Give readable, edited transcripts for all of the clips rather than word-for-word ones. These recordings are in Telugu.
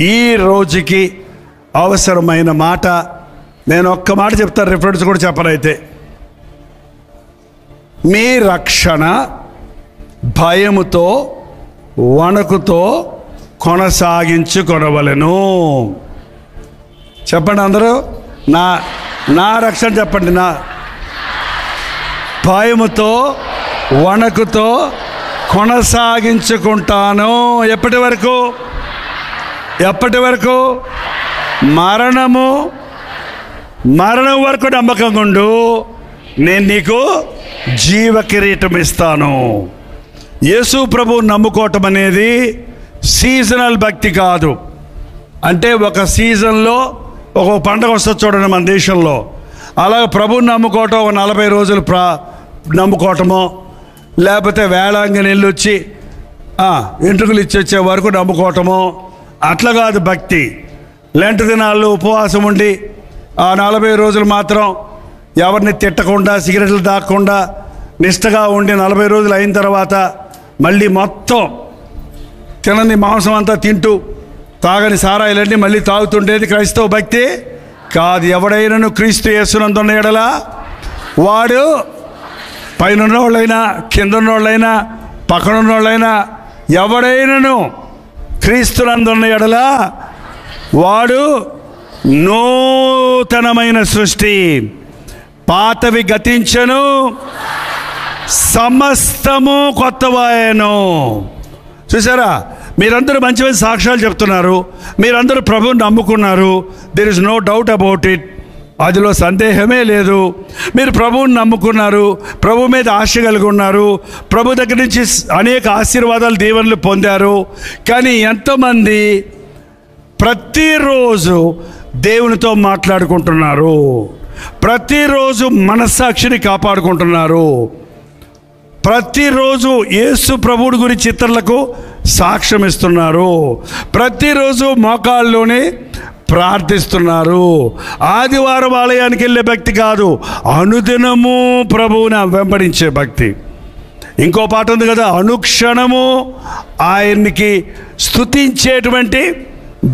ఈ రోజుకి అవసరమైన మాట నేను ఒక్క మాట చెప్తాను, రిఫరెన్స్ కూడా చెప్పనైతే. మీ రక్షణ భయముతో వణకుతో కొనసాగించుకొనవలెను. చెప్పండి అందరూ, నా రక్షణ చెప్పండి. నా భయముతో వణకుతో కొనసాగించుకుంటాను. ఎప్పటి వరకు? మరణం వరకు నమ్మకంగా ఉండు, నేను నీకు జీవ కిరీటం ఇస్తాను. యేసు ప్రభువు నమ్ముకోవటం అనేది సీజనల్ భక్తి కాదు. అంటే ఒక సీజన్లో ఒక పండగ వస్తుంది చూడండి మన దేశంలో, అలాగే ప్రభువుని నమ్ముకోవటం 40 రోజులు నమ్ముకోవటమో, లేకపోతే వేళాంగని వెళ్ళి వచ్చి ఎంట్రుకలు ఇచ్చొచ్చే వరకు నమ్ముకోవటమో, అట్లా కాదు భక్తి. లెంట్ దినాల్లో ఉపవాసం ఉండి 40 రోజులు మాత్రం ఎవరిని తిట్టకుండా సిగరెట్లు తాగకుండా నిష్టగా ఉండి 40 రోజులు అయిన తర్వాత మళ్ళీ మొత్తం తినని మాంసం అంతా తింటూ తాగని సారాయిలన్నీ మళ్ళీ తాగుతుండేది క్రైస్తవ భక్తి కాదు. ఎవడైనాను క్రీస్తు యేసునందున్న ఎడల వాడు పైన ఉన్నోళ్ళైనా కింద ఉన్నోళ్ళైనా పక్కన ఉన్నోళ్ళైనా ఎవడైనాను క్రీస్తునందున్న ఎడల వాడు నూతనమైన సృష్టి, పాతవి గతించెను, సమస్తము కొత్తవాయెను. చూసారా, మీరందరూ మంచి మంచి సాక్ష్యాలు చెప్తున్నారు, మీరందరూ ప్రభువుని నమ్ముకున్నారు. There is no doubt about it, అదిలో సందేహమే లేదు. మీరు ప్రభువుని నమ్ముకున్నారు, ప్రభు మీద ఆశ కలిగి ఉన్నారు, ప్రభు దగ్గర నుంచి అనేక ఆశీర్వాదాలు దీవెనలు పొందారు. కానీ ఎంతమంది ప్రతిరోజు దేవునితో మాట్లాడుకుంటున్నారు, ప్రతిరోజు మనస్సాక్షిని కాపాడుకుంటున్నారు, ప్రతిరోజు యేసు ప్రభువుడి గురించి ఇతరులకు సాక్ష్యం ఇస్తున్నారు, ప్రతిరోజు మోకాళ్ళలోనే ప్రార్థిస్తున్నారు. ఆదివారం ఆలయానికి వెళ్ళే భక్తి కాదు, అనుదినము ప్రభువుని వెంబడించే భక్తి. ఇంకో పాట ఉంది కదా, అనుక్షణము ఆయన్ని స్తుతించేటువంటి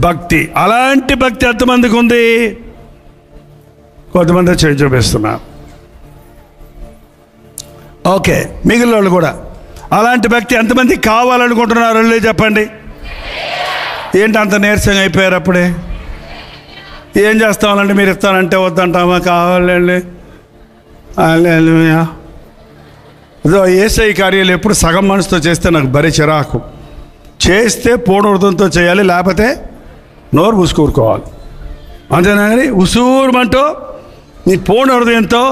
భక్తి. అలాంటి భక్తి ఎంతమందికి ఉంది? కొంతమంది చేయి చూపిస్తున్నా. ఓకే, మిగిలిన వాళ్ళు కూడా అలాంటి భక్తి ఎంతమంది కావాలనుకుంటున్నారు? వెళ్ళి చెప్పండి. ఏంటి అంత నీరసంగా అయిపోయారు? అప్పుడే ఏం చేస్తామంటే మీరు ఇస్తానంటే వద్దంటామా? కావాలండి. అదో యేసయ్య కార్యాలు ఎప్పుడు సగం మనసుతో చేస్తే నాకు భలే చిరాకు. చేస్తే పూర్ణ హృదయంతో చేయాలి, లేకపోతే నోరు మూసుకూరుకోవాలి. అంతేనా? కానీ ఉసూరుమంటూ నీ పూర్ణ హృదయంతో,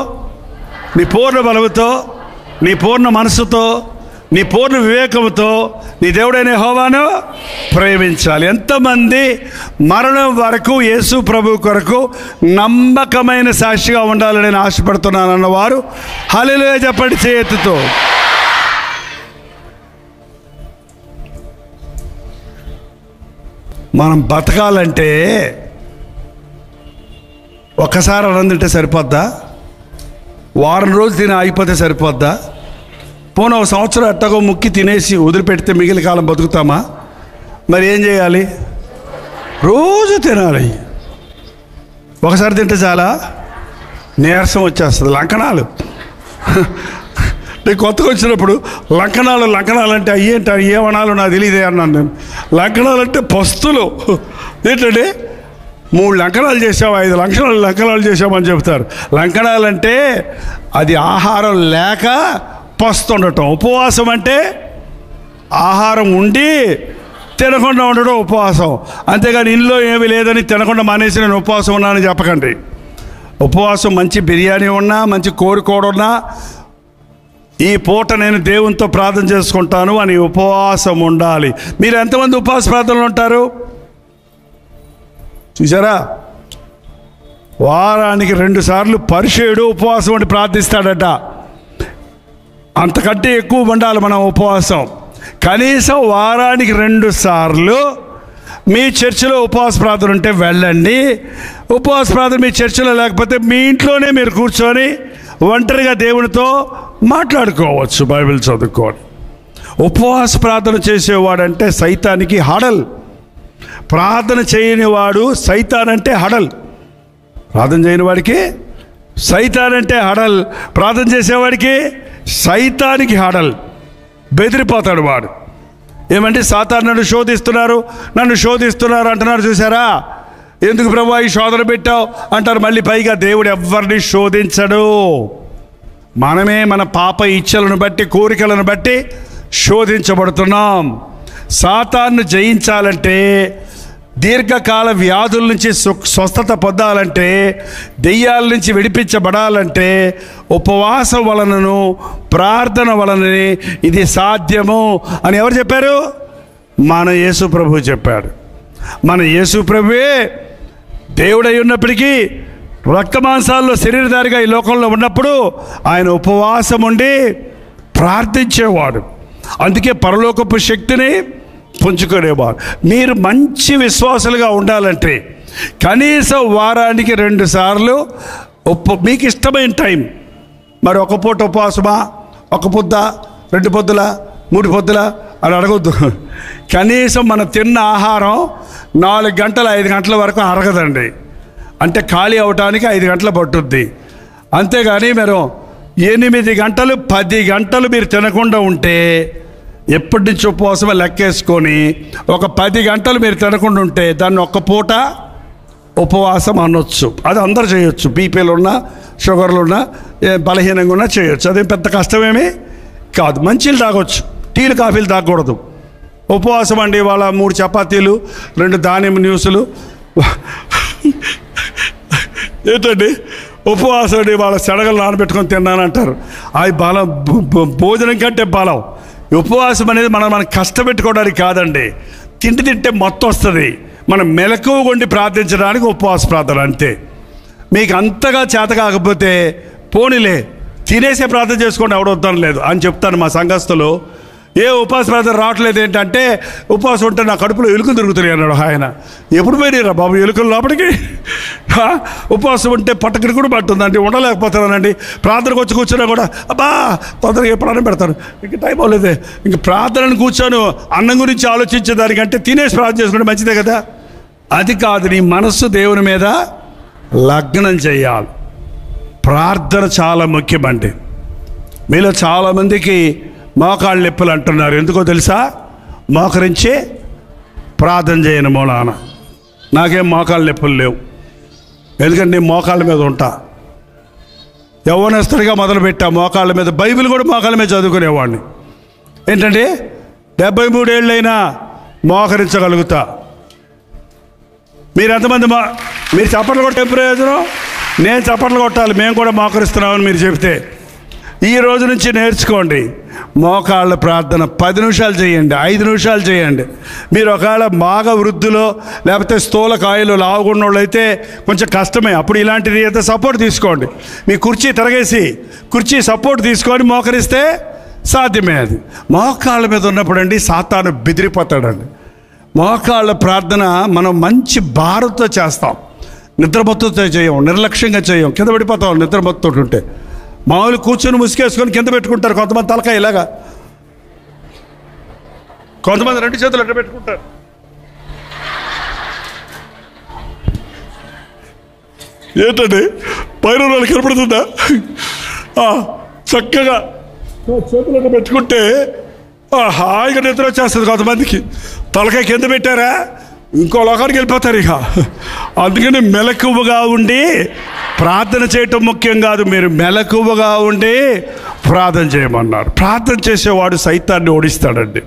నీ పూర్ణ బలముతో, నీ పూర్ణ మనసుతో, నీ పూర్ణ వివేకంతో నీ దేవుడైన యెహోవాను ప్రేమించాలి. ఎంతమంది మరణం వరకు యేసు ప్రభు కొరకు నమ్మకమైన సాక్షిగా ఉండాలని నేను ఆశపడుతున్నాను అన్నవారు హల్లెలూయా చెప్పండి చేతితో. మనం బతకాలంటే ఒక్కసారి అన్నం తింటే సరిపోద్దా? వారం రోజులు తిని ఆగిపోతే సరిపోద్దా? పోనీ ఒక సంవత్సరం ఎట్టగో ముక్కి తినేసి వదిలిపెడితే మిగిలిన కాలం బతుకుతామా? మరి ఏం చేయాలి? రోజు తినాలి. ఒకసారి తింటే చాలా నీరసం వచ్చేస్తుంది. లంకణాలు నేను కొత్తగా వచ్చినప్పుడు లంకణాలు అంటే అయ్యేంట ఏమనాలో నాకు తెలియదే అన్నాను నేను. లంకణాలు అంటే పస్తులు. ఏంటంటే 3 లంకణాలు చేసావు, 5 లంకణాలు చేసామని చెప్తారు. లంకణాలు అంటే అది ఆహారం లేక పస్తుండటం. ఉపవాసం అంటే ఆహారం ఉండి తినకుండా ఉండడం ఉపవాసం. అంతేగాని ఇంట్లో ఏమీ లేదని తినకుండా మానేసి నేను ఉపవాసం ఉన్నానని చెప్పకండి. ఉపవాసం మంచి బిర్యానీ ఉన్నా, మంచి కోడికోడ ఉన్నా, ఈ పూట నేను దేవునితో ప్రార్థన చేసుకుంటాను అని ఉపవాసం ఉండాలి. మీరు ఎంతమంది ఉపవాస ప్రార్థనలు ఉంటారు? చూసారా, వారానికి 2 సార్లు పరిచయుడు ఉపవాసం ఉండి ప్రార్థిస్తాడట. అంతకంటే ఎక్కువ ఉండాలి మనం ఉపవాసం. కనీసం వారానికి 2 సార్లు మీ చర్చిలో ఉపవాస ప్రార్థన ఉంటే వెళ్ళండి. ఉపవాస ప్రార్థన మీ చర్చిలో లేకపోతే మీ ఇంట్లోనే మీరు కూర్చొని ఒంటరిగా దేవునితో మాట్లాడుకోవచ్చు, బైబిల్ చదువుకోండి. ఉపవాస ప్రార్థన చేసేవాడంటే సైతానికి హడల్. ప్రార్థన చేయని వాడు సైతాన్ అంటే హడల్. ప్రార్థన చేయని వాడికి సైతాన్ అంటే హడల్, ప్రార్థన చేసేవాడికి సైతానికి హడల్. బెదిరిపోతాడు వాడు. ఏమంటే సాతాను నన్ను శోధిస్తున్నారు అంటున్నారు, చూసారా? ఎందుకు ప్రభువా ఈ శోధన పెట్టావు అంటారు. మళ్ళీ పైగా దేవుడు ఎవరిని శోధించడు. మనమే మన పాప ఇచ్చలను బట్టి, కోరికలను బట్టి శోధించబడుతున్నాం. సాతాను జయించాలంటే, దీర్ఘకాల వ్యాధుల నుంచి స్వస్థత పొందాలంటే, దెయ్యాల నుంచి విడిపించబడాలంటే ఉపవాసం వలనను ప్రార్థన వలననే ఇది సాధ్యము అని ఎవరు చెప్పారు? మన యేసు ప్రభువు చెప్పాడు. మన యేసు ప్రభువే దేవుడై ఉన్నప్పటికీ రక్తమాంసాల్లో శరీరధారిగా ఈ లోకంలో ఉన్నప్పుడు ఆయన ఉపవాసం ఉండి ప్రార్థించేవాడు. అందుకే పరలోకపు శక్తిని పుంజుకునేవాడు. మీరు మంచి విశ్వాసులుగా ఉండాలంటే కనీసం వారానికి 2 సార్లు మీకు ఇష్టమైన టైం, మరి ఒక పూట ఉపవాసమా, ఒక పొద్ద, 2 పొద్దుల, 3 పొద్దుల అని అడగొద్దు. కనీసం మనం తిన్న ఆహారం 4 గంటల 5 గంటల వరకు అరగదండి. అంటే ఖాళీ అవటానికి 5 గంటలు పట్టుద్ది. అంతేగాని మీరు 8 గంటలు 10 గంటలు మీరు తినకుండా ఉంటే, ఎప్పటి నుంచి ఉపవాసమే లెక్కేసుకొని ఒక 10 గంటలు మీరు తినకుండా ఉంటే దాన్ని ఒక్క పూట ఉపవాసం అనొచ్చు. అది అందరూ చేయొచ్చు. బీపీలు ఉన్నా, షుగర్లు ఉన్నా, బలహీనంగా ఉన్నా చేయొచ్చు. అదేం పెద్ద కష్టమేమీ కాదు. మంచిలు తాగొచ్చు, టీలు కాఫీలు తాగకూడదు. ఉపవాసం అండి వాళ్ళ 3 చపాతీలు 2 దానిమ్మ న్యూసులు. ఏంటండి ఉపవాసం అండి వాళ్ళ శనగలు నానబెట్టుకొని తిన్నానంటారు. అది బలం, భోజనం కంటే బలం. ఉపవాసం అనేది మనం కష్టపెట్టుకోవడానికి కాదండి. తింటే మొత్తం వస్తుంది. మనం మెలకువగా ఉండి ప్రార్థించడానికి ఉపవాస ప్రార్థన అంతే. మీకు అంతగా చేత కాకపోతే పోనీలే తినేసే ప్రార్థన చేసుకోండి, ఎవడొద్దాం లేదు అని చెప్తాను. మా సంఘస్థులు ఏ ఉపవాస ప్రార్థన రావట్లేదు ఏంటంటే, ఉపవాసం ఉంటే నా కడుపులో ఎలుకలు తిరుగుతున్నాయి అన్నాడు ఆయన. ఎప్పుడు పోయినారా బాబు ఎలుకలు లోపలికి? ఉపవాసం ఉంటే పట్టకడి కూడా పట్టుందండి, ఉండలేకపోతున్నానండి. ప్రార్థనకు వచ్చి కూర్చున్నా కూడా అబ్బా తొందరగా ఎప్పుడైనా పెడతాను, ఇంక టైం అవ్వలేదే. ఇంక ప్రార్థనను కూర్చొని అన్నం గురించి ఆలోచించేదానికంటే తినేసి ప్రార్థన చేసుకుంటే మంచిదే కదా. అది కాదు, నీ మనస్సు దేవుని మీద లగ్నం చేయాలి. ప్రార్థన చాలా ముఖ్యమండి. మీలో చాలామందికి మోకాళ్ళ నొప్పులు అంటున్నారు. ఎందుకో తెలుసా? మోకరించి ప్రార్థన చేయను మూలాన. నాకేం మోకాళ్ళ నొప్పులు లేవు, ఎందుకంటే నేను మోకాళ్ళ మీద ఉంటా. యవ్వనస్తుడిగా మొదలుపెట్టా మోకాళ్ళ మీద. బైబిల్ కూడా మోకాళ్ళ మీద చదువుకునేవాడిని. ఏంటంటే 73 ఏళ్ళైనా మోకరించగలుగుతా. మీరు ఎంతమంది మీరు చప్పట్లు కొట్టే ప్రయోజనం? నేను చప్పట్లు కొట్టాలి, మేము కూడా మోకరిస్తున్నామని మీరు చెప్తే. ఈ రోజు నుంచి నేర్చుకోండి. మోకాళ్ళ ప్రార్థన 10 నిమిషాలు చేయండి, 5 నిమిషాలు చేయండి. మీరు ఒకవేళ బాగా వృద్ధులో లేకపోతే స్థూలకాయలు లావుగున్నోళ్ళు అయితే కొంచెం కష్టమే. అప్పుడు ఇలాంటిది అయితే సపోర్ట్ తీసుకోండి. మీ కుర్చీ తిరగేసి కుర్చీ సపోర్ట్ తీసుకొని మోకరిస్తే సాధ్యమే. అది మోకాళ్ళ మీద ఉన్నప్పుడు అండి సాతాను బెదిరిపోతాడండి. మోకాళ్ళ ప్రార్థన మనం మంచి భారంతో చేస్తాం, నిద్రమత్తుతో చేయం, నిర్లక్ష్యంగా చేయం, కింద పడిపోతాం. నిద్రమత్తుతో ఉంటే మామూలు కూర్చొని ముసుకేసుకొని కింద పెట్టుకుంటారు. కొంతమంది తలకాయ ఇలాగా, కొంతమంది 2 చేతులు అడ్డ పెట్టుకుంటారు. ఏంటండి పైన వాళ్ళకి కనపడుతుందా? చక్కగా చేతులు అడ్డ పెట్టుకుంటే హాయిగా నిద్ర వచ్చేస్తుంది. కొంతమందికి తలకాయ కింద పెట్టారా ఇంకో లోకానికి వెళ్ళిపోతారు ఇక. అందుకని మెలకువగా ఉండి ప్రార్థన చేయటం ముఖ్యం కాదు, మీరు మెలకువగా ఉండి ప్రార్థన చేయమన్నారు. ప్రార్థన చేసేవాడు సైతాన్ని ఓడిస్తాడండి.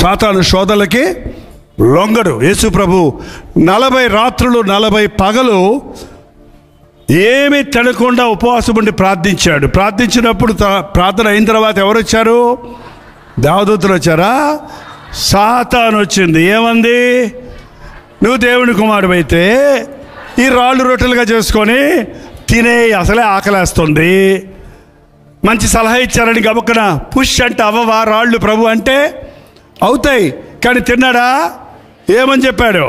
సాతాను శోధనలకి లొంగడు. యేసు ప్రభు 40 రాత్రులు 40 పగలు ఏమీ తినకుండా ఉపవాసం ఉండి ప్రార్థించాడు. ప్రార్థించినప్పుడు ప్రార్థన అయిన తర్వాత ఎవరు వచ్చారు? దేవదూతలు వచ్చారా? సాతాను వచ్చింది. ఏమంది? నువ్వు దేవుని కుమారుడు అయితే ఈ రాళ్ళు రొట్టెలుగా చేసుకొని తినే, అసలే ఆకలేస్తుంది. మంచి సలహా ఇచ్చారని గబుక్కన పుష్ అంటే అవ్వవా రాళ్ళు ప్రభు అంటే అవుతాయి. కానీ తిన్నాడా? ఏమని చెప్పాడు?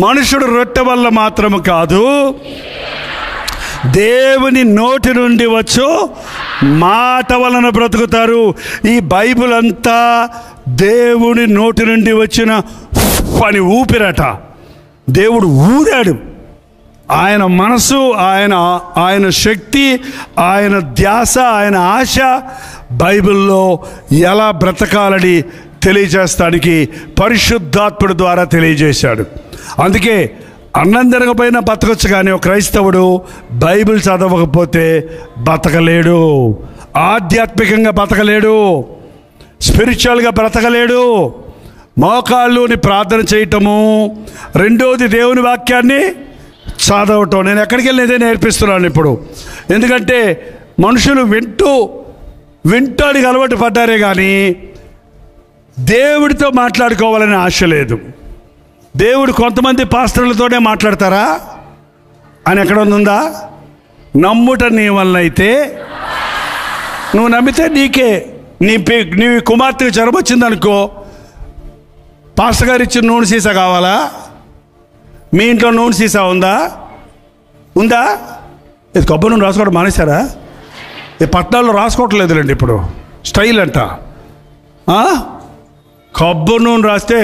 మనుషుడు రొట్టె వల్ల మాత్రము కాదు, దేవుని నోటి నుండి వచ్చు మాట వలన బ్రతుకుతారు. ఈ బైబిల్ అంతా దేవుని నోటి నుండి వచ్చిన పని ఊపిరట. దేవుడు ఊదాడు. ఆయన మనసు, ఆయన శక్తి, ఆయన ధ్యాస, ఆయన ఆశ బైబిల్లో ఎలా బ్రతకాలని తెలియజేస్తానికి పరిశుద్ధాత్ముడి ద్వారా తెలియజేశాడు. అందుకే అన్నం తినకపోయినా బతకచ్చు, కానీ ఒక క్రైస్తవుడు బైబిల్ చదవకపోతే బతకలేడు, ఆధ్యాత్మికంగా బతకలేడు, స్పిరిచువల్గా బ్రతకలేడు. మోకాళ్ళుని ప్రార్థన చేయటము, రెండోది దేవుని వాక్యాన్ని చదవటం. నేను ఎక్కడికి వెళ్ళి ఇదే నేర్పిస్తున్నాను ఇప్పుడు. ఎందుకంటే మనుషులు వింటానికి అలవాటు పడ్డారే కానీ దేవుడితో మాట్లాడుకోవాలని ఆశ లేదు. దేవుడు కొంతమంది పాస్టర్లతోనే మాట్లాడతారా అని ఎక్కడ ఉందా? నమ్ముట నీ వల్ల అయితే, నువ్వు నమ్మితే నీకే. నీ కుమార్తెకు జ్వరం వచ్చిందనుకో, పాస్టర్ గారు ఇచ్చిన నూనె సీసా కావాలా? మీ ఇంట్లో నూనె సీసా ఉందా? ఇది కొబ్బరి నూనె రాసుకోవడం మానేశారా? ఈ పట్టణాల్లో రాసుకోవట్లేదులేండి ఇప్పుడు, స్టైల్ అంట. కొబ్బరి నూనె రాస్తే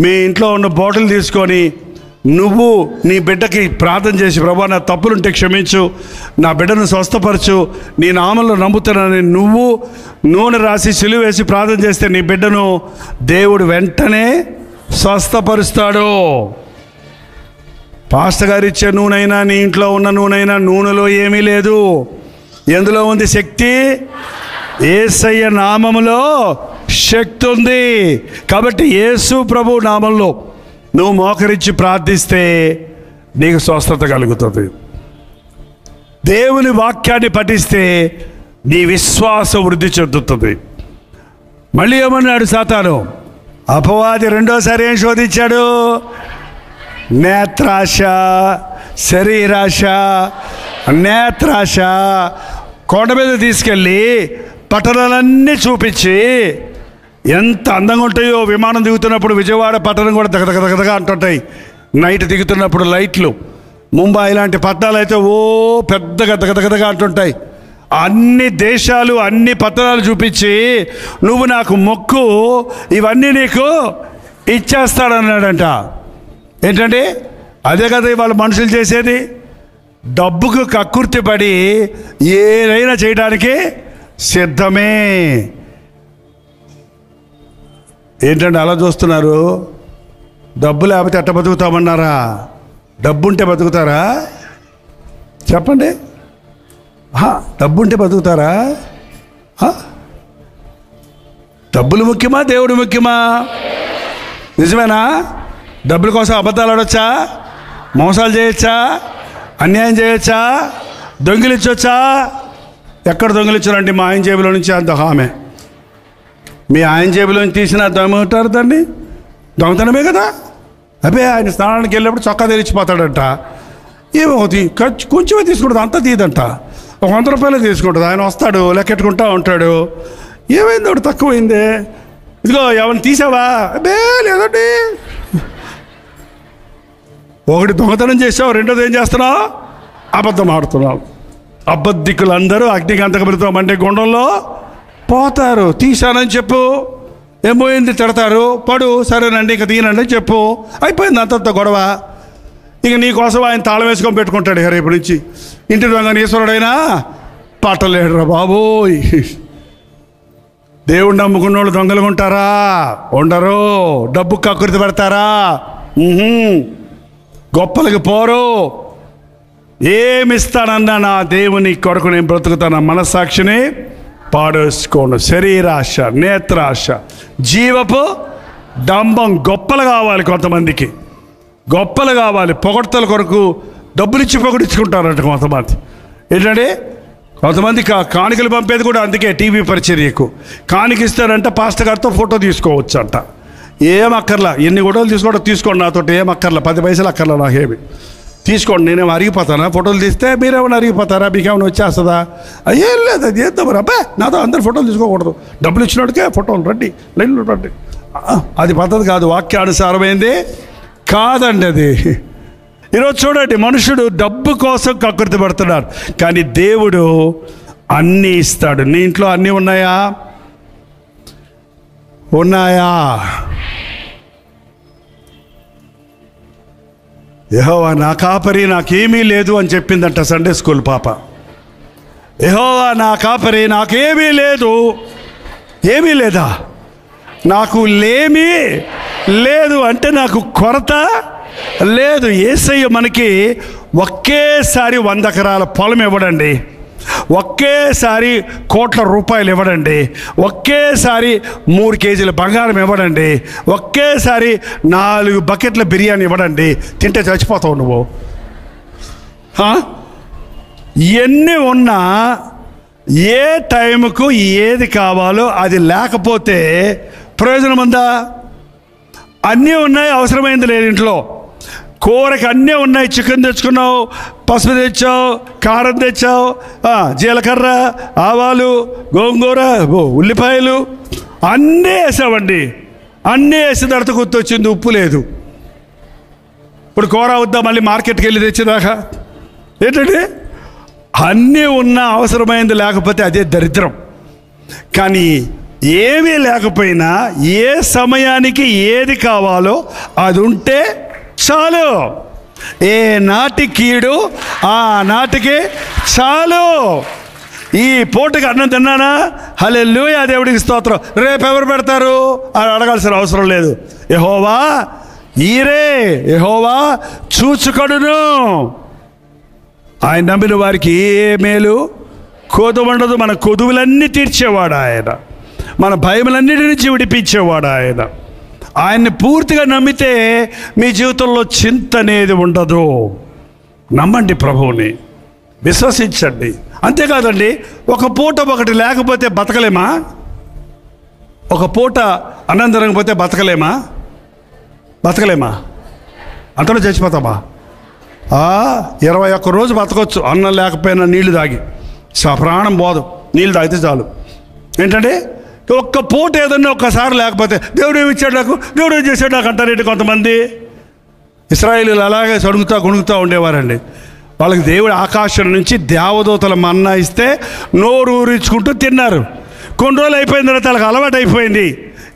మీ ఇంట్లో ఉన్న బాటిల్ తీసుకొని నువ్వు నీ బిడ్డకి ప్రార్థన చేసి, ప్రభువా నా తప్పులుంటే క్షమించు, నా బిడ్డను స్వస్థపరచు, నీ నామంలో నమ్ముతానని నువ్వు నూనె రాసి సిలువ వేసి ప్రార్థన చేస్తే నీ బిడ్డను దేవుడు వెంటనే స్వస్థపరుస్తాడు. పాస్టర్ గారు ఇచ్చే నూనెైనా, నీ ఇంట్లో ఉన్న నూనెైనా, నూనెలో ఏమీ లేదు. ఎందులో ఉంది శక్తి? యేసయ్య నామములో శక్తి ఉంది. కాబట్టి యేసు ప్రభు నామంలో నువ్వు మోకరించి ప్రార్థిస్తే నీకు స్వస్థత కలుగుతుంది. దేవుని వాక్యాన్ని పఠిస్తే నీ విశ్వాసం వృద్ధి చెందుతుంది. మళ్ళీ ఏమన్నాడు సాతాను? అపవాది రెండోసారి ఏం శోధించాడు? నేత్రాశ, శరీరాశ. నేత్రాశ కొండ మీద తీసుకెళ్ళి పట్టణాలన్నీ చూపించి ఎంత అందంగా ఉంటాయో. విమానం దిగుతున్నప్పుడు విజయవాడ పట్టణం కూడా దగదగదగదగా అంటుంటాయి. నైట్ దిగుతున్నప్పుడు లైట్లు. ముంబై ఇలాంటి పట్టణాలు అయితే పెద్దగా దగదగదగా అంటుంటాయి. అన్ని దేశాలు, అన్ని పట్టణాలు చూపించి నువ్వు నాకు మొక్కు, ఇవన్నీ నీకు ఇచ్చేస్తాడన్నాడంట. ఏంటంటే అదే కదా ఇవాళ మనుషులు చేసేది. డబ్బుకు కక్కుర్తి పడి ఏదైనా చేయడానికి సిద్ధమే. ఏంటంటే అలా చూస్తున్నారు? డబ్బు లేకపోతే ఎట్ట బతుకుతామన్నారా? డబ్బుంటే బతుకుతారా? చెప్పండి. డబ్బుంటే బతుకుతారా? డబ్బులు ముఖ్యమా, దేవుడు ముఖ్యమా? నిజమేనా? డబ్బుల కోసం అబద్ధాలు ఆడొచ్చా? మోసాలు చేయొచ్చా? అన్యాయం చేయొచ్చా? దొంగిలించవచ్చా? ఎక్కడ దొంగిలించాలంటే మా ఆయన జేబులో నుంచి అంత హామే. మీ ఆయన జేబులో నుంచి తీసిన దొంగటారు దాన్ని, దొంగతనమే కదా. అబ్బే ఆయన స్నానానికి వెళ్ళినప్పుడు చొక్కా తెరిచిపోతాడంట. ఏమో కొంచెమే తీసుకుంటుంది, అంతా తీయదంట. ఒక 100 రూపాయలు తీసుకుంటుంది. ఆయన వస్తాడు, లెక్కెట్టుకుంటా ఉంటాడు. ఏమైంది ఒకటి తక్కువైంది, ఇదిగో ఎవరిని తీసావా? అబ్బే లేదండి. ఒకటి దొంగతనం చేసావు, రెండోది ఏం చేస్తున్నావు? అబద్ధం ఆడుతున్నావు. అబద్ధికులందరూ అగ్నిగంతకములతో మండే గుండంలో పోతారు. తీశానని చెప్పు, ఏం పోయింది? తిడతారు. పడు, సరేనండి ఇక తీయనండి చెప్పు, అయిపోయింది అంతంత గొడవ. ఇక నీకోసం ఆయన తాళం వేసుకొని పెట్టుకుంటాడు. రేపు నుంచి ఇంటి దొంగ ఈశ్వరుడైనా పట్టలేడురా బాబోయ్. దేవుడు నమ్ముకున్న వాళ్ళు దొంగలు ఉంటారా? ఉండరు. డబ్బు కక్కుర్తి పెడతారా? గొప్పలకి పోరు. ఏమిస్తానన్నా నా దేవుని కొరకు నేను బ్రతుకుతాను. మనస్సాక్షిని పాడేసుకోను. శరీరాశ, నేత్రాశ, జీవపు డంబం. గొప్పలు కావాలి కొంతమందికి, గొప్పలు కావాలి. పొగడ్తల కొరకు డబ్బులు ఇచ్చి పొగడించుకుంటారంట కొంతమంది. ఏంటంటే కొంతమంది కాணிకలు పంపేది కూడా అందుకే, టీవీ పరిచర్యకు. కాணிక ఇస్తారంట, పాస్టర్ గారితో ఫోటో తీసుకోవచ్చు అంట. ఏం అక్కర్లా, ఎన్ని గొడవలు తీసుకోండి నాతో, ఏం అక్కర్లా, 10 పైసలు అక్కర్లా నాకేమి. తీసుకోండి, నేనేమో అరిగిపోతానా? ఫోటోలు తీస్తే మీరేమైనా అరిగిపోతారా? మీకేమైనా వచ్చేస్తుందా? ఏం లేదు, అది చేద్దాం మరి. అబ్బా నాతో అందరు ఫోటోలు తీసుకోకూడదు, డబ్బులు ఇచ్చినట్టుకే ఫోటోలు రండి, లైన్లో రండి. అది పద్ధతి కాదు, వాక్యానుసారమైంది కాదండి అది. ఈరోజు చూడండి, మనుషుడు డబ్బు కోసం కక్కుర్తి పడుతున్నాడు, కానీ దేవుడు అన్నీ ఇస్తాడు. నీ ఇంట్లో అన్నీ ఉన్నాయా? ఉన్నాయా? యెహోవా నా కాపరి, నాకేమీ లేదు అని చెప్పిందంట సండే స్కూల్ పాప. యెహోవా నా కాపరి, నాకేమీ లేదు. ఏమీ లేదా? నాకు లేమీ లేదు అంటే నాకు కొరత లేదు. యేసయ్య మనకి ఒకేసారి 100 ఎకరాల పొలం ఇవ్వడండి, ఒకేసారి కోట్ల రూపాయలు ఇవ్వడండి, ఒకేసారి 3 కేజీల బంగారం ఇవ్వడండి, ఒకేసారి 4 బకెట్ల బిర్యానీ ఇవ్వడండి. తింటే చచ్చిపోతావు నువ్వు. ఎన్ని ఉన్నా ఏ టైంకు ఏది కావాలో అది లేకపోతే ప్రయోజనం ఉందా? అన్నీ ఉన్నాయి, అవసరమైంది లేదు. ఇంట్లో కూరకి అన్నీ ఉన్నాయి. చికెన్ తెచ్చుకున్నావు, పసుపు తెచ్చావు, కారం తెచ్చావు, జీలకర్ర, ఆవాలు, గోంగూర, ఉల్లిపాయలు అన్నీ వేసావండి. అన్నీ వేసిన తర్వాత గుర్తొచ్చింది ఉప్పు లేదు. ఇప్పుడు కూర వద్దా మళ్ళీ మార్కెట్కి వెళ్ళి తెచ్చేదాకా? ఏంటండి, అన్నీ ఉన్నా అవసరమైంది లేకపోతే అదే దరిద్రం. కానీ ఏమీ లేకపోయినా ఏ సమయానికి ఏది కావాలో అది ఉంటే చాలు. ఏ నాటి కీడు ఆ నాటికి చాలు. ఈ పూటకి అన్నం తిన్నానా? హల్లెలూయా, దేవుడికి స్తోత్రం. రేపు ఎవరు పెడతారు అని అడగాల్సిన అవసరం లేదు. యెహోవా ఈరే, యెహోవా చూచుకొనును. ఆయన నమ్మిన వారికి ఏ మేలు కొదువుండదు. మన కొదువులన్నీ తీర్చేవాడు ఆయన, మన భయములన్నిటి నుంచి విడిపించేవాడు ఆయన. ఆయన్ని పూర్తిగా నమ్మితే మీ జీవితంలో చింత అనేది ఉండదు. నమ్మండి, ప్రభువుని విశ్వసించండి. అంతేకాదండి, ఒక పూట ఒకటి లేకపోతే బతకలేమా? ఒక పూట అన్నం తినకపోతే బతకలేమా? బతకలేమా? అంతలో చచ్చిపోతామా? 21 రోజు బతకొచ్చు అన్నం లేకపోయినా, నీళ్లు తాగి. ప్రాణం పోదు, నీళ్ళు తాగితే చాలు. ఏంటంటే ఒక్క పూట ఏదన్నా ఒక్కసారి లేకపోతే దేవుడు ఏమి ఇచ్చాడు నాకు, దేవుడు ఏం చేశాడు నాకు అంటారేంటి కొంతమంది. ఇశ్రాయేలీయులు అలాగే సడుగుతూ గుణుగుతూ ఉండేవారండి. వాళ్ళకి దేవుడు ఆకాశం నుంచి దేవదూతల మన్నా ఇస్తే నోరు ఊరించుకుంటూ తిన్నారు. కొన్ని రోజులు అయిపోయిన తర్వాత వాళ్ళకి అలవాటు అయిపోయింది.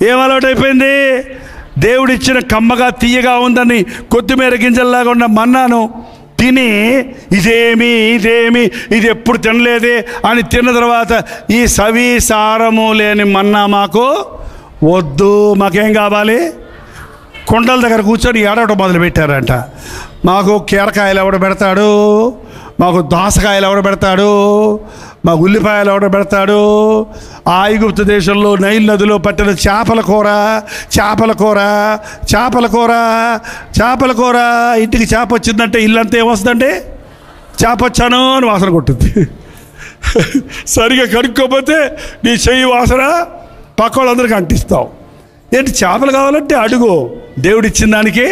ఏం అలవాటు అయిపోయింది? దేవుడిచ్చిన కమ్మగా తీయగా ఉందని కొత్తిమీర గింజల్లాగా ఉన్న మన్నాను తిని ఇదేమి ఇది ఎప్పుడు తినలేదే అని తిన్న తర్వాత ఈ సవి సారము లేని మన్నా మాకు వద్దు, మాకేం కావాలి? కొండల దగ్గర కూర్చొని ఏడవడం మొదలు పెట్టారంట. మాకు కీరకాయలు ఎవడు పెడతాడు, మాకు దోసకాయలు ఎవడు పెడతాడు, మాకు ఉల్లిపాయలు ఎవడు పెడతాడు, ఆ ఐగుప్తు దేశంలో నైల్ నదిలో పట్టిన చేపల కూర. ఇంటికి చేప వచ్చిందంటే ఇల్లంతా ఏమొస్తుందండి? చేప వచ్చాను అని వాసన కొట్టుద్ది. సరిగా కనుక్కోపోతే నీ చెయ్యి వాసన పక్క వాళ్ళందరికీ అంటిస్తావు. ఏంటి, చేపలు కావాలంటే అడుగు. దేవుడిచ్చిన దానికి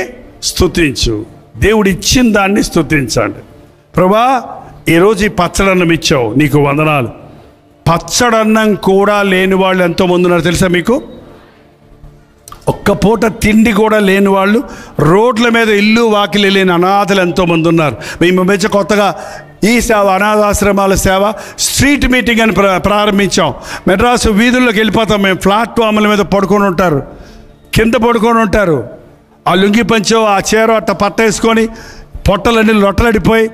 స్తుతించు, దేవుడిచ్చిన దాన్ని స్తుతించండి. ప్రభా, ఈరోజు ఈ పచ్చడన్నం ఇచ్చావు, నీకు వందనాలు. పచ్చడన్నం కూడా లేని వాళ్ళు ఎంతోమంది ఉన్నారు తెలుసా మీకు? ఒక్క పూట తిండి కూడా లేని వాళ్ళు, రోడ్ల మీద ఇల్లు వాకిలి లేని అనాథలు ఎంతోమంది ఉన్నారు. మేము మధ్య కొత్తగా ఈ సేవ, అనాథాశ్రమాల సేవ, స్ట్రీట్ మీటింగ్ అని ప్రారంభించాం. మెడ్రాసు వీధుల్లోకి వెళ్ళిపోతాం మేము. ప్లాట్ఫామ్ల మీద పడుకొని ఉంటారు, కింద పడుకొని ఉంటారు. ఆ లుంగి పంచో ఆ చీర అట్ట పట్టేసుకొని పొట్టలన్నీ లొట్టలడిపోయి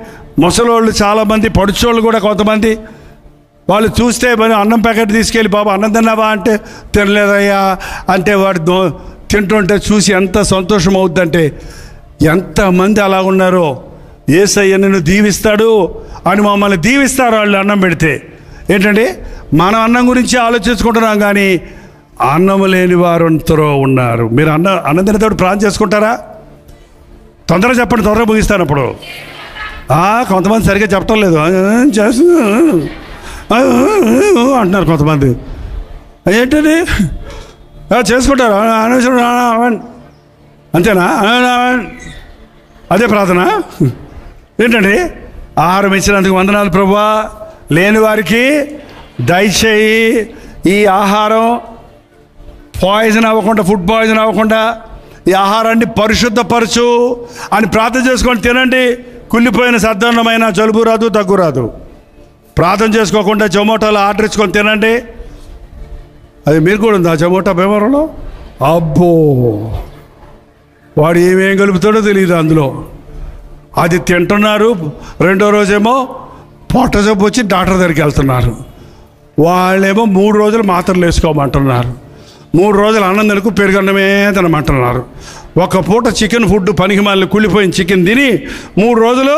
ముసలోళ్ళు చాలామంది, పడుచోళ్ళు కూడా కొంతమంది. వాళ్ళు చూస్తే మరి అన్నం ప్యాకెట్ తీసుకెళ్ళి బాబా అన్నం తిన్నావా అంటే తినలేదయ్యా అంటే వాడు తింటుంటే చూసి ఎంత సంతోషం అవుద్దంటే, ఎంతమంది అలా ఉన్నారో. యేసయ్య నిన్ను దీవిస్తాడు అని మమ్మల్ని దీవిస్తారు వాళ్ళు అన్నం పెడితే. ఏంటంటే మనం అన్నం గురించి ఆలోచించుకుంటున్నాం కానీ అన్నం లేని వారు ఎంతరో ఉన్నారు. మీరు అన్నం తినేటప్పుడు ప్రార్థన చేసుకుంటారా? తొందరగా చెప్పండి, తొందరగా ముగిస్తాను. అప్పుడు కొంతమంది సరిగ్గా చెప్పటం లేదు, అంటున్నారు కొంతమంది. ఏంటది చేసుకుంటారు అంతేనా? అదే ప్రార్థన ఏంటండి? ఆహారం ఇచ్చినందుకు వందనాలు ప్రభువా, లేని వారికి దయచేయి. ఈ ఆహారం పాయిజన్ అవ్వకుండా, ఫుడ్ పాయిజన్ అవ్వకుండా ఈ ఆహారాన్ని పరిశుద్ధపరచు అని ప్రార్థన చేసుకొని తినండి. కుళ్ళిపోయిన సద్దన్నమైన జలుబు రాదు, దగ్గు రాదు. ప్రార్థన చేసుకోకుండా జొమాటోలో ఆర్డర్ ఇచ్చుకొని తినండి. అది మీరు కూడా ఉంది ఆ జమోటా భీమవరంలో. అబ్బో, వాడు ఏమేం కలుపుతాడో తెలియదు అందులో. అది తింటున్నారు. రెండో రోజేమో పొట్ట జబ్బు వచ్చి డాక్టర్ దగ్గరికి వెళ్తున్నారు. వాళ్ళేమో 3 రోజులు మాత్రలు వేసుకోమంటున్నారు. 3 రోజులు అన్నం తినకు పెరుగన్నమే తినమంటున్నారు. ఒక పూట చికెన్ ఫుడ్ పనికి మళ్ళీ కుళ్ళిపోయిన చికెన్ తిని 3 రోజులు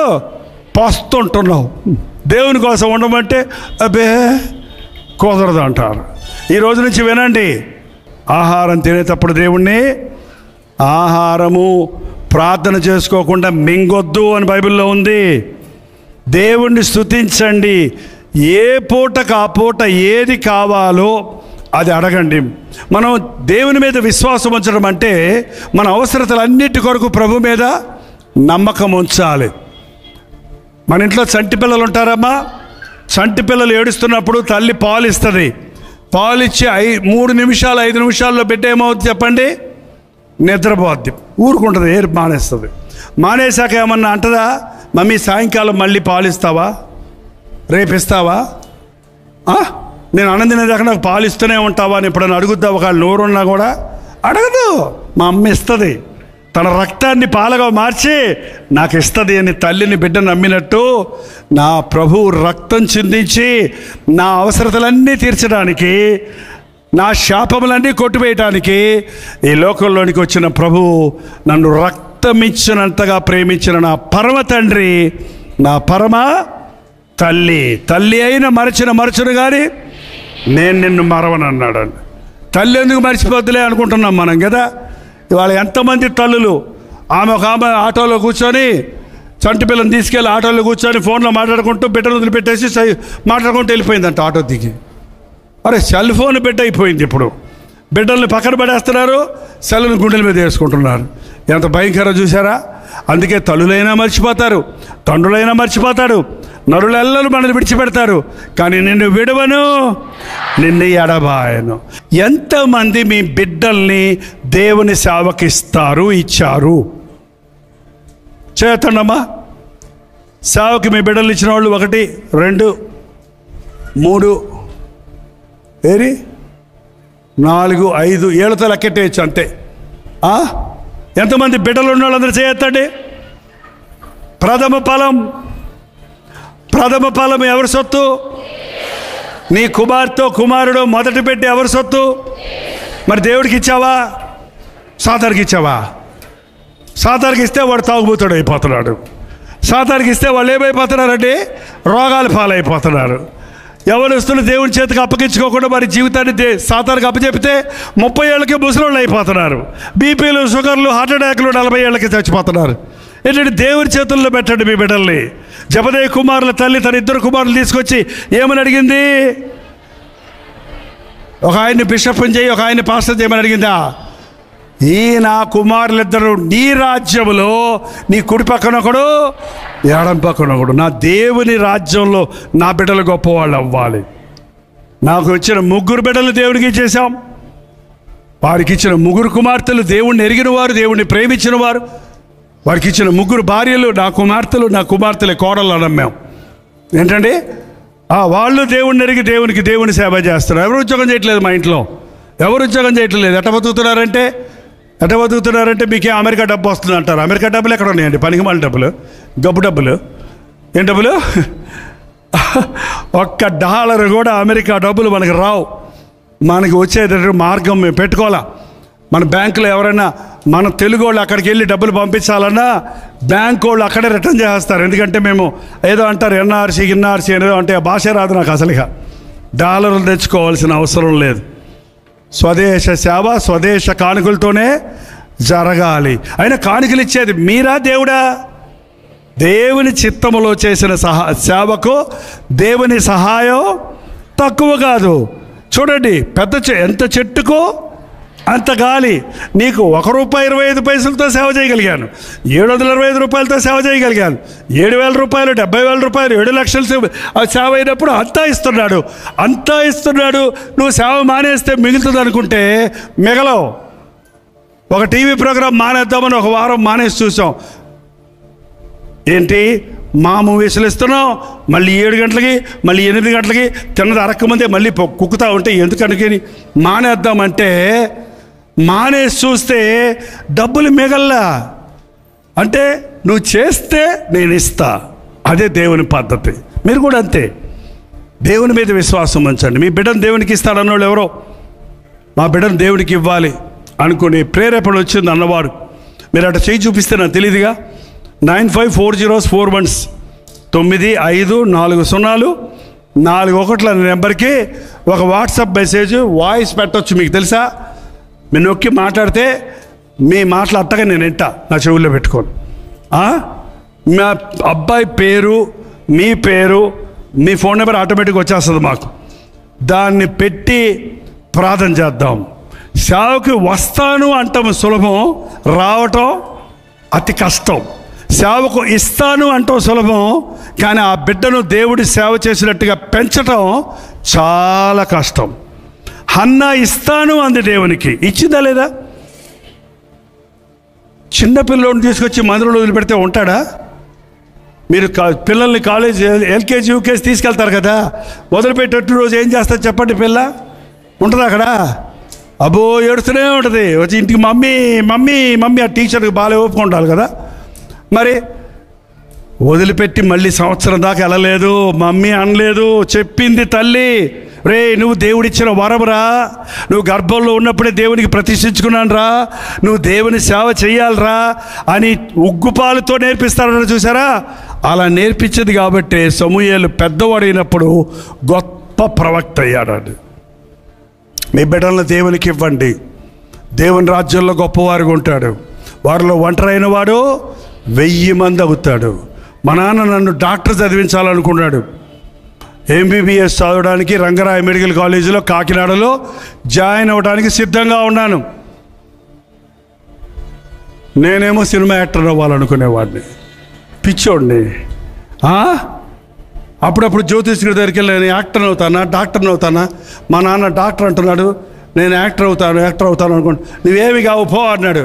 పస్తుంటున్నావు. దేవుని కోసం ఉండమంటే అబ్బే కుదరదు అంటారు. ఈ రోజు నుంచి వినండి, ఆహారం తినేటప్పుడు దేవుణ్ణి ఆహారము ప్రార్థన చేసుకోకుండా మింగొద్దు అని బైబిల్లో ఉంది. దేవుణ్ణి స్తుతించండి. ఏ పూటకు ఆ పూట ఏది కావాలో అది అడగండి. మనం దేవుని మీద విశ్వాసం ఉంచడం అంటే మన అవసరతలన్నిటి కొరకు ప్రభు మీద నమ్మకం ఉంచాలి. మన ఇంట్లో చంటి పిల్లలు ఉంటారమ్మా. చంటి పిల్లలు ఏడుస్తున్నప్పుడు తల్లి పాలు ఇస్తుంది. పాలు ఇచ్చి 3 నిమిషాలు 5 నిమిషాల్లో బిడ్డ ఏమవుతుంది చెప్పండి? నిద్రపోద్ది, ఊరుకుంటుంది, ఏరు మానేస్తుంది. మానేశాక ఏమన్నా అంటదా? మమ్మీ సాయంకాలం మళ్ళీ పాలు ఇస్తావా, రేపు ఇస్తావా, నేను అన్నం తినేదాకా నాకు పాలు ఇస్తూనే ఉంటావా అని ఎప్పుడైనా అడుగుద్దా? ఒకవేళ నోరున్నా కూడా అడగదు. మా అమ్మ ఇస్తుంది, తన రక్తాన్ని పాలగా మార్చి నాకు ఇస్తుంది అని తల్లిని బిడ్డ నమ్మినట్టు నా ప్రభువు రక్తం చిందించి నా అవసరతలన్నీ తీర్చడానికి, నా శాపములన్నీ కొట్టివేయటానికి ఈ లోకంలోనికి వచ్చిన ప్రభువు నన్ను రక్తమిచ్చినంతగా ప్రేమించిన నా పరమ తండ్రి, నా పరమ తల్లి. తల్లి అయిన మరచును కానీ నేను నిన్ను మరవనన్నాడు. తల్లి ఎందుకు మర్చిపోద్దులే అనుకుంటున్నాం మనం కదా. ఇవాళ ఎంతమంది తల్లులు, ఆమె ఆటోలో కూర్చొని చంటి పిల్లని తీసుకెళ్ళి ఆటోలో కూర్చొని ఫోన్లో మాట్లాడుకుంటూ బిడ్డను వదిలిపెట్టేసి మాట్లాడుకుంటూ వెళ్ళిపోయిందంట ఆటో దిగి. అరే, సెల్ ఫోన్ బిడ్డ అయిపోయింది. ఇప్పుడు బిడ్డల్ని పక్కన పడేస్తున్నారు, సెల్లుని గుండెల మీద వేసుకుంటున్నారు. ఎంత భయంకరం చూసారా? అందుకే తల్లులైనా మర్చిపోతారు, తండ్రులైనా మర్చిపోతాడు, నరులెల్లరూ మనల్ని విడిచిపెడతారు, కానీ నిన్ను విడవను, నిన్ను ఎడబాయను. ఎంతమంది మీ బిడ్డల్ని దేవుని సేవకి ఇచ్చారు? చేతండమ్మా. సేవకి మీ బిడ్డలు ఇచ్చిన వాళ్ళు 1, 2, 3, 4, 5 ఏళ్ళతో లెక్కెట్టేయచ్చు అంతే. ఎంతమంది బిడ్డలు ఉన్న వాళ్ళందరూ చేయొద్దండి. ప్రథమ ఫలం ఎవరి సొత్తు? నీ కుమార్తె కుమారుడు మొదటి పెట్టి ఎవరి సొత్తు? మరి దేవుడికి ఇచ్చావా, సాతానికి ఇచ్చావా? సాతానికి ఇస్తే వాడు తాగుబోతాడు అయిపోతున్నాడు. సాతానికి ఇస్తే వాళ్ళు ఏమైపోతున్నారండి? రోగాల పాలైపోతున్నారు. యవనస్తులు దేవుని చేతికి అప్పగించుకోకుండా వారి జీవితాన్ని సాతానికి అప్పచెపితే 30 ఏళ్ళకి ముసలోళ్ళు అయిపోతున్నారు. బీపీలు, షుగర్లు, హార్ట్ అటాక్లు 40 ఏళ్ళకి చచ్చిపోతున్నారు. ఏంటంటే దేవుని చేతుల్లో పెట్టండి మీ బిడ్డల్ని. జబదయి కుమారుల తల్లి తన 2 కుమారులు తీసుకొచ్చి ఏమని అడిగింది? ఒక ఆయన్ని బిషప్ని చేయి, ఒక ఆయన్ని పాస్టర్ చేయమని అడిగిందా? ఈ నా కుమారులిద్దరు నీ రాజ్యంలో నీ కుడి పక్కన ఒకడు, ఎడం పక్కన ఒకడు. నా దేవుని రాజ్యంలో నా బిడ్డలు గొప్పవాళ్ళు అవ్వాలి. నాకు వచ్చిన 3 బిడ్డలు దేవునికి ఇచ్చేసాం. వారికి ఇచ్చిన 3 కుమార్తెలు దేవుణ్ణి ఎరిగిన వారు, దేవుణ్ణి ప్రేమించిన వారు. వారికి ఇచ్చిన 3 భార్యలు నా కుమార్తెలే కోడళ్ళు అన్నాం మేము. ఏంటండి? వాళ్ళు దేవుణ్ణి ఎరిగి దేవుని సేవ చేస్తున్నారు. ఎవరు ఉద్యోగం చేయట్లేదు మా ఇంట్లో, ఎవరు ఉద్యోగం చేయట్లేదు. ఎట్ట బతుకుతున్నారంటే మీకే అమెరికా డబ్బు వస్తుంది అంటారు. అమెరికా డబ్బులు ఎక్కడ ఉన్నాయండి? పనికిమాల డబ్బులు, గబ్బు డబ్బులు. ఏం డబ్బులు? $1 కూడా అమెరికా డబ్బులు మనకు రావు. మనకి వచ్చేటట్టు మార్గం మేము పెట్టుకోవాలా. మన బ్యాంకులో ఎవరైనా మన తెలుగు వాళ్ళు అక్కడికి వెళ్ళి డబ్బులు పంపించాలన్నా బ్యాంక్ వాళ్ళు అక్కడే రిటర్న్ చేస్తారు. ఎందుకంటే మేము ఏదో అంటారు ఎన్ఆర్సీ ఏదో అంటే ఆ భాష రాదు నాకు అసలుగా. డాలర్లు తెచ్చుకోవాల్సిన అవసరం లేదు. స్వదేశ సేవ స్వదేశ కానుకలతోనే జరగాలి. అయినా కానుకలు ఇచ్చేది మీరా దేవుడా? దేవుని చిత్తములో చేసిన సేవకు దేవుని సహాయం తక్కువ కాదు. చూడండి, ఎంత చెట్టుకో అంత గాలి. నీకు ₹1.25 సేవ చేయగలిగాను, 725 రూపాయలతో సేవ చేయగలిగాను, 7,000 రూపాయలు, 70,000 రూపాయలు, 7 లక్షలు సేవ అయినప్పుడు అంతా ఇస్తున్నాడు. నువ్వు సేవ మానేస్తే మిగులుతుంది అనుకుంటే మిగలవు. ఒక టీవీ ప్రోగ్రాం మానేద్దామని 1 వారం మానేసి చూసాం. ఏంటి? మూవీస్లు ఇస్తున్నాం, మళ్ళీ 7 గంటలకి, మళ్ళీ 8 గంటలకి, తిన్నది అరక్కమందే మళ్ళీ కుక్కుతూ ఉంటే ఎందుకనుకని మానేద్దామంటే మానేసి చూస్తే డబ్బులు మిగల్లా. అంటే నువ్వు చేస్తే నేను ఇస్తా, అదే దేవుని పద్ధతి. మీరు కూడా అంతే, దేవుని మీద విశ్వాసం ఉంచండి. మీ బిడ్డను దేవునికి ఇస్తాడన్నోళ్ళు ఎవరో, మా బిడ్డను దేవునికి ఇవ్వాలి అనుకుని ప్రేరేపణ వచ్చింది అన్నవారు మీరు అటు చేయి చూపిస్తే నాకు తెలియదుగా. 954041 954041 నెంబర్కి ఒక వాట్సాప్ మెసేజ్ వాయిస్ పెట్టవచ్చు. మీకు తెలుసా, మీరు నొక్కి మాట్లాడితే మీ మాటలు అట్టగా నేను వింటా నా చెవుల్లో పెట్టుకోను. మా అబ్బాయి పేరు, మీ పేరు, మీ ఫోన్ నెంబర్ ఆటోమేటిక్గా వచ్చేస్తుంది మాకు. దాన్ని పెట్టి ప్రార్థన చేద్దాం. సేవకి వస్తాను అంటాం సులభం, రావటం అతి కష్టం. సేవకు ఇస్తాను అంటాం సులభం, కానీ ఆ బిడ్డను దేవుడి సేవ చేసినట్టుగా పెంచటం చాలా కష్టం. హన్నా ఇస్తాను అంది దేవునికి, ఇచ్చిందా లేదా? చిన్నపిల్లోని తీసుకొచ్చి మందిరంలో వదిలిపెడితే ఉంటాడా? మీరు పిల్లల్ని కాలేజ్ ఎల్కేజీ యూకేజీ తీసుకెళ్తారు కదా, వదిలిపెట్టేట్టు రోజు ఏం చేస్తారు చెప్పండి? పిల్ల ఉంటుంది అక్కడ, అబ్బో ఏడుస్తూనే ఉంటుంది. వచ్చి ఇంటికి మమ్మీ మమ్మీ మమ్మీ, ఆ టీచర్కి బాగా ఒప్పుకుంటారు కదా. మరి వదిలిపెట్టి మళ్ళీ సంవత్సరం దాకా వెళ్ళలేదు, మమ్మీ అనలేదు. చెప్పింది తల్లి, రే నువ్వు దేవుడిచ్చిన వరమురా, నువ్వు గర్భంలో ఉన్నప్పుడే దేవునికి ప్రతిష్ఠించుకున్నాను రా, నువ్వు దేవుని సేవ చెయ్యాలరా అని ఉగ్గుపాలతో నేర్పిస్తారని చూసారా? అలా నేర్పించింది కాబట్టి సమూయేలు పెద్దవాడైనప్పుడు గొప్ప ప్రవక్త అయ్యాడు. మీ బిడ్డలను దేవునికి ఇవ్వండి, దేవుని రాజ్యంలో గొప్పవారుగా ఉంటాడు. వారిలో ఒంటరైన వాడు 1000 మంది అవుతాడు. మా నాన్న నన్ను డాక్టర్ చదివించాలనుకున్నాడు. ఎంబీబీఎస్ చదవడానికి రంగరాయ మెడికల్ కాలేజీలో కాకినాడలో జాయిన్ అవ్వడానికి సిద్ధంగా ఉన్నాను. నేనేమో సినిమా యాక్టర్ అవ్వాలనుకునేవాడిని, పిచ్చోడిని. అప్పుడప్పుడు జ్యోతిష్కుడి దగ్గరికి వెళ్ళి నేను యాక్టర్ అవుతానా, డాక్టర్ని అవుతానా? మా నాన్న డాక్టర్ అంటున్నాడు, నేను యాక్టర్ అవుతాను అనుకుంటా. నువ్వేమి కావు పో అన్నాడు.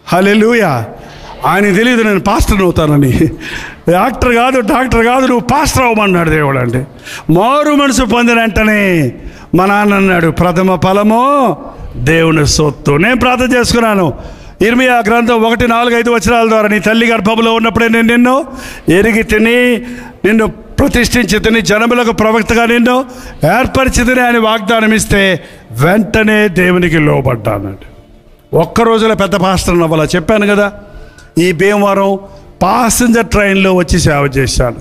హల్లెలూయా. ఆయనకి తెలియదు నేను పాస్టర్ని అవుతానని. యాక్టర్ కాదు, డాక్టర్ కాదు, నువ్వు పాస్టర్ అవ్వమన్నాడు దేవుడు. అంటే మారు మనసు పొందిన వెంటనే మా నాన్న అన్నాడు, ప్రథమ ఫలము దేవుని సొత్తు. నేను ప్రార్థన చేసుకున్నాను. ఇర్మియా గ్రంథం 1:4-5 వచనాల ద్వారా, నీ తల్లి గర్భంలో ఉన్నప్పుడే నేను నిన్ను ఎరిగి తిని, నిన్ను ప్రతిష్ఠించి తిని, జనములకు ప్రవక్తగా నిన్ను ఏర్పరిచి తిని అని వాగ్దానం ఇస్తే వెంటనే దేవునికి లోబడ్డానండి. ఒక్క రోజులో పెద్ద పాస్టర్ అవ్వాలా చెప్పాను కదా. ఈ భీమవరం ప్యాసింజర్ ట్రైన్లో వచ్చి సేవ చేశాను.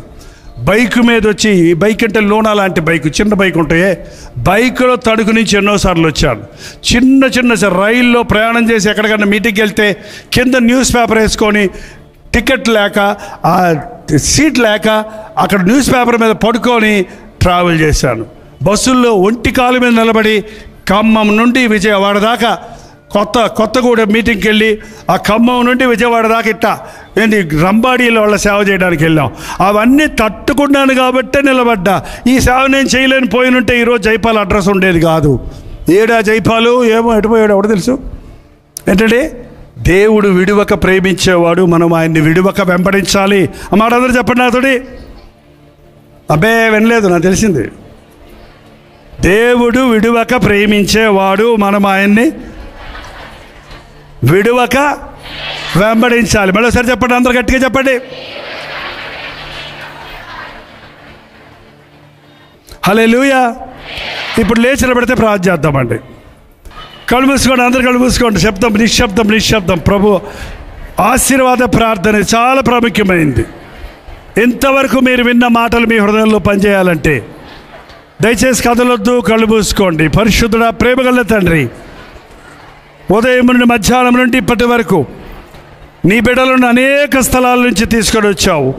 బైక్ మీద వచ్చి, ఈ బైక్ అంటే లోనా లాంటి బైక్, చిన్న బైక్ ఉంటాయే, బైక్లో తణుకు నుంచి ఎన్నోసార్లు వచ్చాను. చిన్న రైల్లో ప్రయాణం చేసి ఎక్కడికన్నా మీటింగ్కి వెళ్తే కింద న్యూస్ పేపర్ వేసుకొని, టికెట్ లేక, ఆ సీట్ లేక అక్కడ న్యూస్ పేపర్ మీద పడుకొని ట్రావెల్ చేశాను. బస్సుల్లో ఒంటి కాలు మీద నిలబడి ఖమ్మం నుండి విజయవాడ దాకా, కొత్తగూడెం మీటింగ్కి వెళ్ళి ఆ ఖమ్మం నుండి విజయవాడ దాకా ఇట్టా ఏంటి రంబాడీలో వాళ్ళ సేవ చేయడానికి వెళ్ళాం. అవన్నీ తట్టుకున్నాను కాబట్టే నిలబడ్డా. ఈ సేవ నేను చేయలేని పోయినుంటే ఈరోజు జైపాల్ అడ్రస్ ఉండేది కాదు. ఏడా జైపాలు ఏమో ఎటుపోయాడు ఎవడు తెలుసు. ఏంటంటే దేవుడు విడువక ప్రేమించేవాడు, మనం ఆయన్ని విడువక వెంబడించాలి. ఆ మాట అందరూ చెప్పండి నాతోటి. అబ్బే వినలేదు, నాకు తెలిసింది. దేవుడు విడువక ప్రేమించేవాడు, మనం ఆయన్ని విడువక వెంబడించాలి. మరోసారి చెప్పండి, అందరు గట్టిగా చెప్పండి. హల్లెలూయా. ఇప్పుడు లేచి నిలబడితే ప్రార్థన చేద్దామండి. కళ్ళు మూసుకోండి, అందరు కళ్ళు మూసుకోండి. శబ్దం నిశ్శబ్దం. ప్రభు ఆశీర్వాద ప్రార్థన చాలా ప్రాముఖ్యమైంది. ఇంతవరకు మీరు విన్న మాటలు మీ హృదయంలో పనిచేయాలంటే దయచేసి కదలొద్దు, కళ్ళు మూసుకోండి. పరిశుద్ధుడా, ప్రేమగల తండ్రి, ఉదయం నుండి మధ్యాహ్నం నుండి ఇప్పటి వరకు నీ బిడ్డలను అనేక స్థలాల నుంచి తీసుకొని వచ్చావు.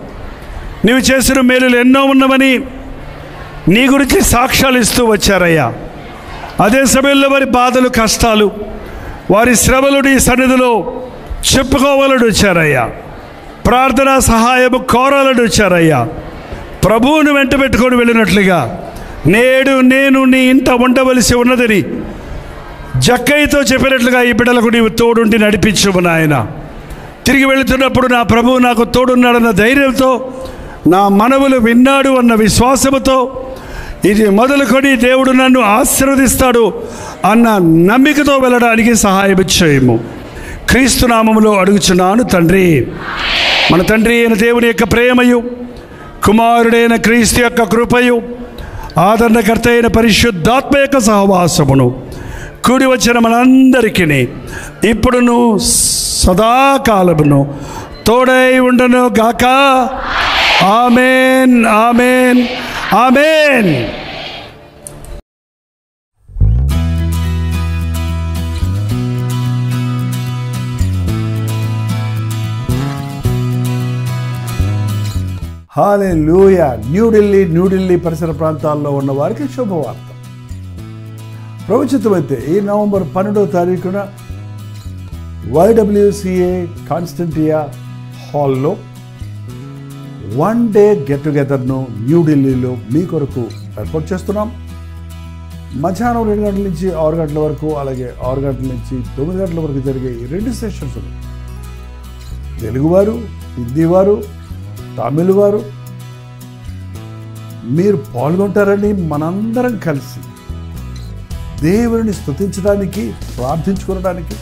నీవు చేసిన మేలులు ఎన్నో ఉన్నవని నీ గురించి సాక్ష్యాలు ఇస్తూ వచ్చారయ్యా. అదే సమయంలో వారి బాధలు, కష్టాలు, వారి శ్రమలు నీ సన్నిధిలో చెప్పుకోవాలని వచ్చారయ్యా. ప్రార్థన సహాయము కోరాలని వచ్చారయ్యా. ప్రభువును వెంట పెట్టుకొని వెళ్ళినట్లుగా నేడు నేను నీ ఇంట ఉండవలసి ఉన్నదని జక్కయ్యతో చెప్పినట్లుగా ఈ బిడ్డలకు నీవు తోడుండి నడిపించుము నాయన. తిరిగి వెళుతున్నప్పుడు నా ప్రభువు నాకు తోడున్నాడన్న ధైర్యంతో, నా మనవులు విన్నాడు అన్న విశ్వాసముతో, ఇది మొదలుకొని దేవుడు నన్ను ఆశీర్వదిస్తాడు అన్న నమ్మికతో వెళ్ళడానికి సహాయం చేయము. క్రీస్తు నామములో అడుగుచున్నాను తండ్రి. మన తండ్రి అయిన దేవుని యొక్క ప్రేమయు, కుమారుడైన క్రీస్తు యొక్క కృపయు, ఆదరణకర్త అయిన పరిశుద్ధాత్మ యొక్క సహవాసమును కూడి వచ్చిన మనందరికీ ఇప్పుడును సదాకాలమును తోడై ఉండను గాక. ఆమేన్, ఆమేన్, ఆమేన్. హల్లెలూయా. న్యూఢిల్లీ పరిసర ప్రాంతాల్లో ఉన్న వారికి శుభవార్త. ప్రభుత్వమైతే ఈ నవంబర్ 12వ తారీఖున YWCA కాన్స్టంటియా హాల్లో 1 డే గెట్ టుగెదర్ను న్యూఢిల్లీలో మీ కొరకు ఏర్పాటు చేస్తున్నాం. మధ్యాహ్నం 2 గంటల నుంచి 6 గంటల వరకు, అలాగే 6 గంటల నుంచి 9 గంటల వరకు జరిగే ఈ 2 సెషన్స్ తెలుగువారు, హిందీవారు, తమిళ వారు మీరు పాల్గొంటారని మనందరం కలిసి దేవుని స్తుతించడానికి, ప్రార్థించుకోవడానికి,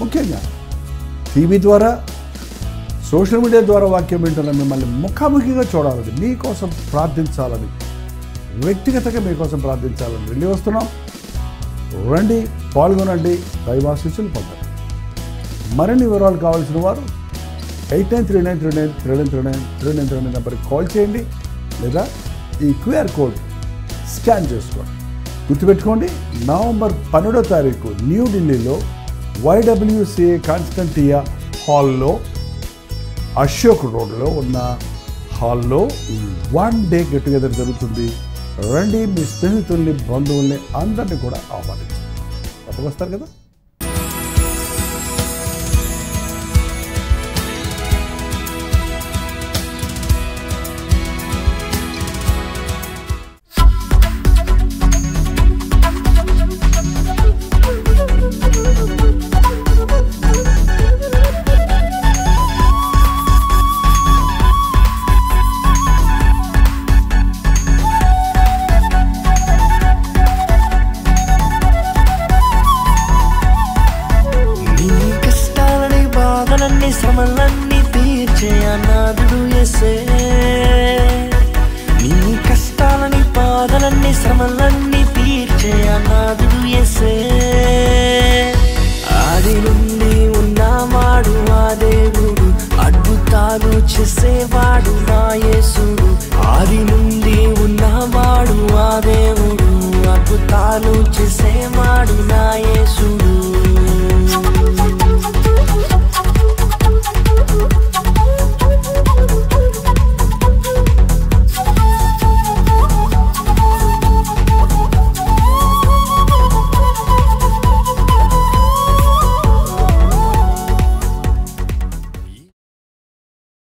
ముఖ్యంగా టీవీ ద్వారా, సోషల్ మీడియా ద్వారా వాక్యం వింటున్న మిమ్మల్ని ముఖాముఖిగా చూడాలని, మీకోసం ప్రార్థించాలని, వ్యక్తిగతంగా మీకోసం ప్రార్థించాలని వెళ్ళి వస్తున్నాం. రండి, పాల్గొనండి, దైవాశీస్సులు పొందండి. మరిన్ని వివరాలు కావాల్సిన వారు 8939393939 నెంబర్కి కాల్ చేయండి, లేదా ఈ QR కోడ్ స్కాన్ చేసుకోండి. గుర్తుపెట్టుకోండి, నవంబర్ 12వ తారీఖు న్యూఢిల్లీలో YWCA కాన్స్టంటియా హాల్లో, అశోక్ రోడ్లో ఉన్న హాల్లో 1 డే గెట్ టుగెదర్ జరుగుతుంది. రండి, మీ స్నేహితుల్ని, బంధువుల్ని అందరినీ కూడా ఆహ్వానించండి. తప్పకొస్తారు కదా. శ్రమలన్నీ తీర్చే అనాథుడు యేసే, నీ కష్టాలని బాధలన్నీ శ్రమలన్నీ తీర్చే అనాథుడు యేసే. ఆది నుండి ఉన్నవాడు ఆ దేవుడు, అద్భుతాలు చేసే